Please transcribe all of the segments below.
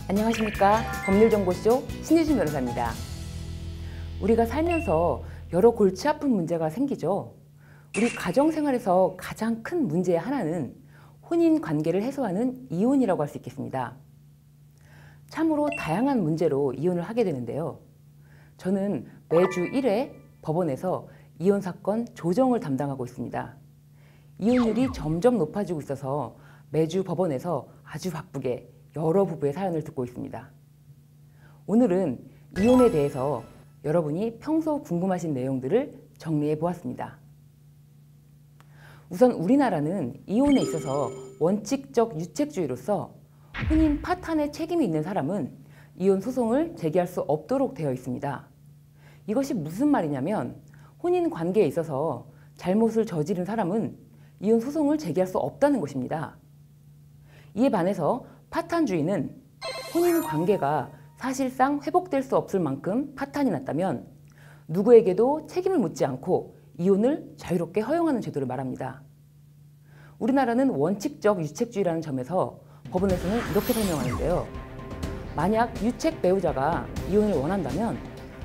안녕하십니까. 법률정보쇼 신유진 변호사입니다. 우리가 살면서 여러 골치 아픈 문제가 생기죠. 우리 가정생활에서 가장 큰 문제의 하나는 혼인관계를 해소하는 이혼이라고 할 수 있겠습니다. 참으로 다양한 문제로 이혼을 하게 되는데요. 저는 매주 1회 법원에서 이혼사건 조정을 담당하고 있습니다. 이혼율이 점점 높아지고 있어서 매주 법원에서 아주 바쁘게 여러 부부의 사연을 듣고 있습니다. 오늘은 이혼에 대해서 여러분이 평소 궁금하신 내용들을 정리해 보았습니다. 우선 우리나라는 이혼에 있어서 원칙적 유책주의로서 혼인 파탄의 책임이 있는 사람은 이혼 소송을 제기할 수 없도록 되어 있습니다. 이것이 무슨 말이냐면 혼인 관계에 있어서 잘못을 저지른 사람은 이혼 소송을 제기할 수 없다는 것입니다. 이에 반해서 파탄주의는 혼인 관계가 사실상 회복될 수 없을 만큼 파탄이 났다면 누구에게도 책임을 묻지 않고 이혼을 자유롭게 허용하는 제도를 말합니다. 우리나라는 원칙적 유책주의라는 점에서 법원에서는 이렇게 설명하는데요. 만약 유책 배우자가 이혼을 원한다면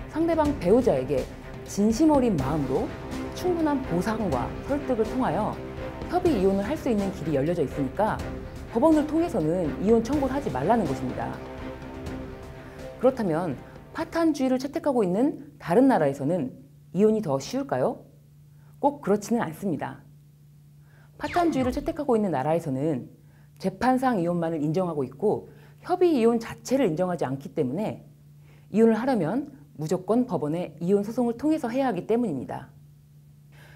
상대방 배우자에게 진심 어린 마음으로 충분한 보상과 설득을 통하여 협의 이혼을 할 수 있는 길이 열려져 있으니까 법원을 통해서는 이혼 청구를 하지 말라는 것입니다. 그렇다면 파탄주의를 채택하고 있는 다른 나라에서는 이혼이 더 쉬울까요? 꼭 그렇지는 않습니다. 파탄주의를 채택하고 있는 나라에서는 재판상 이혼만을 인정하고 있고 협의 이혼 자체를 인정하지 않기 때문에 이혼을 하려면 무조건 법원에 이혼 소송을 통해서 해야 하기 때문입니다.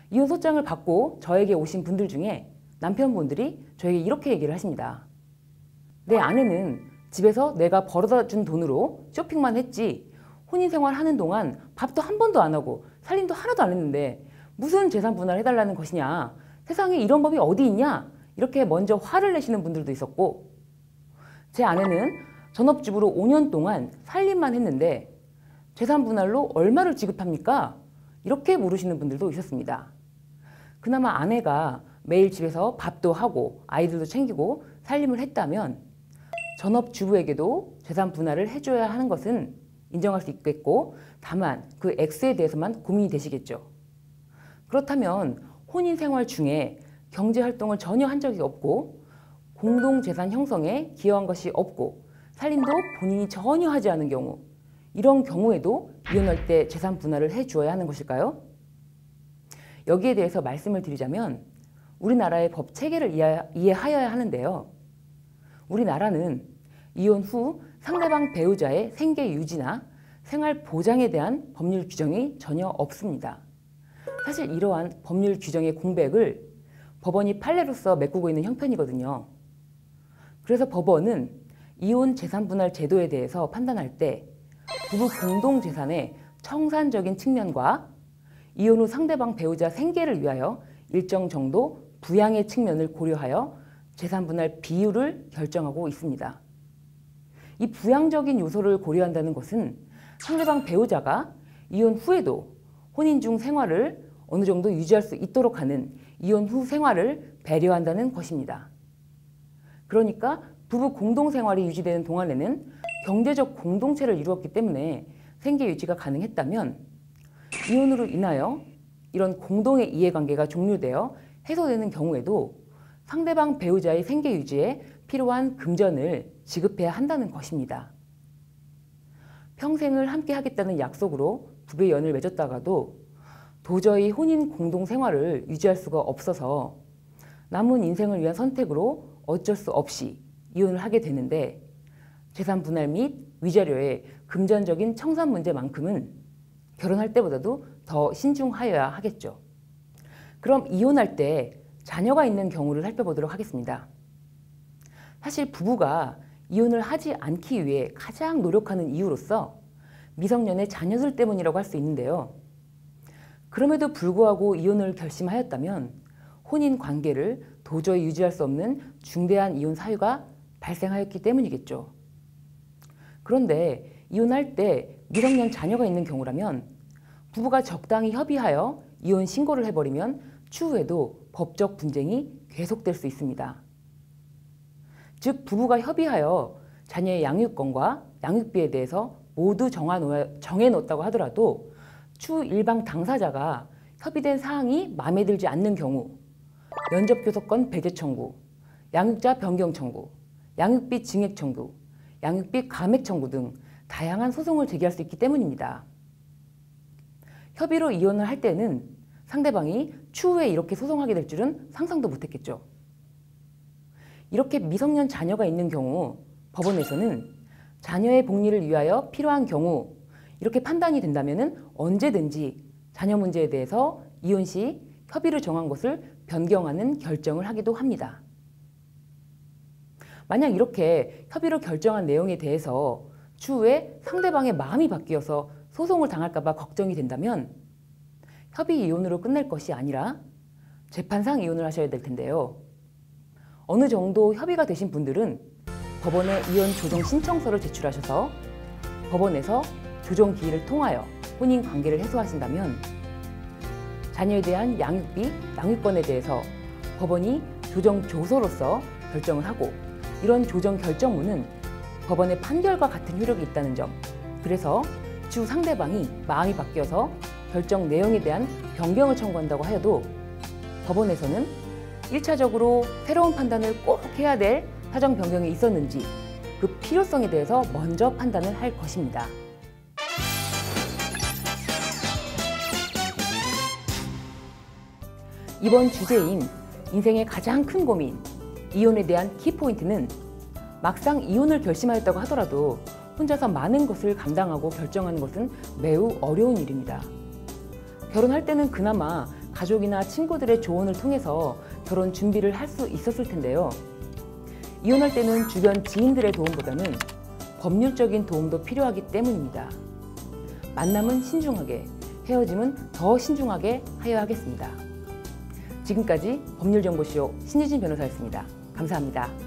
이혼 소장을 받고 저에게 오신 분들 중에 남편분들이 저에게 이렇게 얘기를 하십니다. 내 아내는 집에서 내가 벌어다 준 돈으로 쇼핑만 했지 혼인생활 하는 동안 밥도 한 번도 안 하고 살림도 하나도 안 했는데 무슨 재산 분할을 해달라는 것이냐, 세상에 이런 법이 어디 있냐, 이렇게 먼저 화를 내시는 분들도 있었고, 제 아내는 전업주부로 5년 동안 살림만 했는데 재산 분할로 얼마를 지급합니까? 이렇게 물으시는 분들도 있었습니다. 그나마 아내가 매일 집에서 밥도 하고 아이들도 챙기고 살림을 했다면 전업주부에게도 재산 분할을 해줘야 하는 것은 인정할 수 있겠고, 다만 그 액수에 대해서만 고민이 되시겠죠. 그렇다면 혼인생활 중에 경제활동을 전혀 한 적이 없고 공동재산 형성에 기여한 것이 없고 살림도 본인이 전혀 하지 않은 경우, 이런 경우에도 이혼할 때 재산 분할을 해주어야 하는 것일까요? 여기에 대해서 말씀을 드리자면 우리나라의 법 체계를 이해하여야 하는데요. 우리나라는 이혼 후 상대방 배우자의 생계 유지나 생활 보장에 대한 법률 규정이 전혀 없습니다. 사실 이러한 법률 규정의 공백을 법원이 판례로서 메꾸고 있는 형편이거든요. 그래서 법원은 이혼 재산 분할 제도에 대해서 판단할 때 부부 공동재산의 청산적인 측면과 이혼 후 상대방 배우자 생계를 위하여 일정 정도 부양의 측면을 고려하여 재산 분할 비율을 결정하고 있습니다. 이 부양적인 요소를 고려한다는 것은 상대방 배우자가 이혼 후에도 혼인 중 생활을 어느 정도 유지할 수 있도록 하는 이혼 후 생활을 배려한다는 것입니다. 그러니까 부부 공동생활이 유지되는 동안에는 경제적 공동체를 이루었기 때문에 생계 유지가 가능했다면 이혼으로 인하여 이런 공동의 이해관계가 종료되어 해소되는 경우에도 상대방 배우자의 생계 유지에 필요한 금전을 지급해야 한다는 것입니다. 평생을 함께 하겠다는 약속으로 부부의 연을 맺었다가도 도저히 혼인 공동생활을 유지할 수가 없어서 남은 인생을 위한 선택으로 어쩔 수 없이 이혼을 하게 되는데 재산 분할 및 위자료의 금전적인 청산 문제만큼은 결혼할 때보다도 더 신중하여야 하겠죠. 그럼 이혼할 때 자녀가 있는 경우를 살펴보도록 하겠습니다. 사실 부부가 이혼을 하지 않기 위해 가장 노력하는 이유로서 미성년의 자녀들 때문이라고 할 수 있는데요. 그럼에도 불구하고 이혼을 결심하였다면 혼인 관계를 도저히 유지할 수 없는 중대한 이혼 사유가 발생하였기 때문이겠죠. 그런데 이혼할 때 미성년 자녀가 있는 경우라면 부부가 적당히 협의하여 이혼 신고를 해버리면 추후에도 법적 분쟁이 계속될 수 있습니다. 즉 부부가 협의하여 자녀의 양육권과 양육비에 대해서 모두 정해놓았다고 하더라도 추후 일방 당사자가 협의된 사항이 마음에 들지 않는 경우 면접 교섭권 배제 청구, 양육자 변경 청구, 양육비 증액 청구, 양육비 감액 청구 등 다양한 소송을 제기할 수 있기 때문입니다. 협의로 이혼을 할 때는 상대방이 추후에 이렇게 소송하게 될 줄은 상상도 못했겠죠. 이렇게 미성년 자녀가 있는 경우 법원에서는 자녀의 복리를 위하여 필요한 경우 이렇게 판단이 된다면 언제든지 자녀 문제에 대해서 이혼 시 협의로 정한 것을 변경하는 결정을 하기도 합니다. 만약 이렇게 협의로 결정한 내용에 대해서 추후에 상대방의 마음이 바뀌어서 소송을 당할까 봐 걱정이 된다면 협의 이혼으로 끝낼 것이 아니라 재판상 이혼을 하셔야 될 텐데요. 어느 정도 협의가 되신 분들은 법원에 이혼 조정 신청서를 제출하셔서 법원에서 조정 기일을 통하여 혼인 관계를 해소하신다면 자녀에 대한 양육비, 양육권에 대해서 법원이 조정 조서로서 결정을 하고 이런 조정 결정문은 법원의 판결과 같은 효력이 있다는 점, 그래서 추후 상대방이 마음이 바뀌어서 결정 내용에 대한 변경을 청구한다고 하여도 법원에서는 1차적으로 새로운 판단을 꼭 해야 될 사정 변경이 있었는지 그 필요성에 대해서 먼저 판단을 할 것입니다. 이번 주제인 인생의 가장 큰 고민, 이혼에 대한 키포인트는 막상 이혼을 결심하였다고 하더라도 혼자서 많은 것을 감당하고 결정하는 것은 매우 어려운 일입니다. 결혼할 때는 그나마 가족이나 친구들의 조언을 통해서 결혼 준비를 할 수 있었을 텐데요. 이혼할 때는 주변 지인들의 도움보다는 법률적인 도움도 필요하기 때문입니다. 만남은 신중하게, 헤어짐은 더 신중하게 하여야 하겠습니다. 지금까지 법률정보쇼 신유진 변호사였습니다. 감사합니다.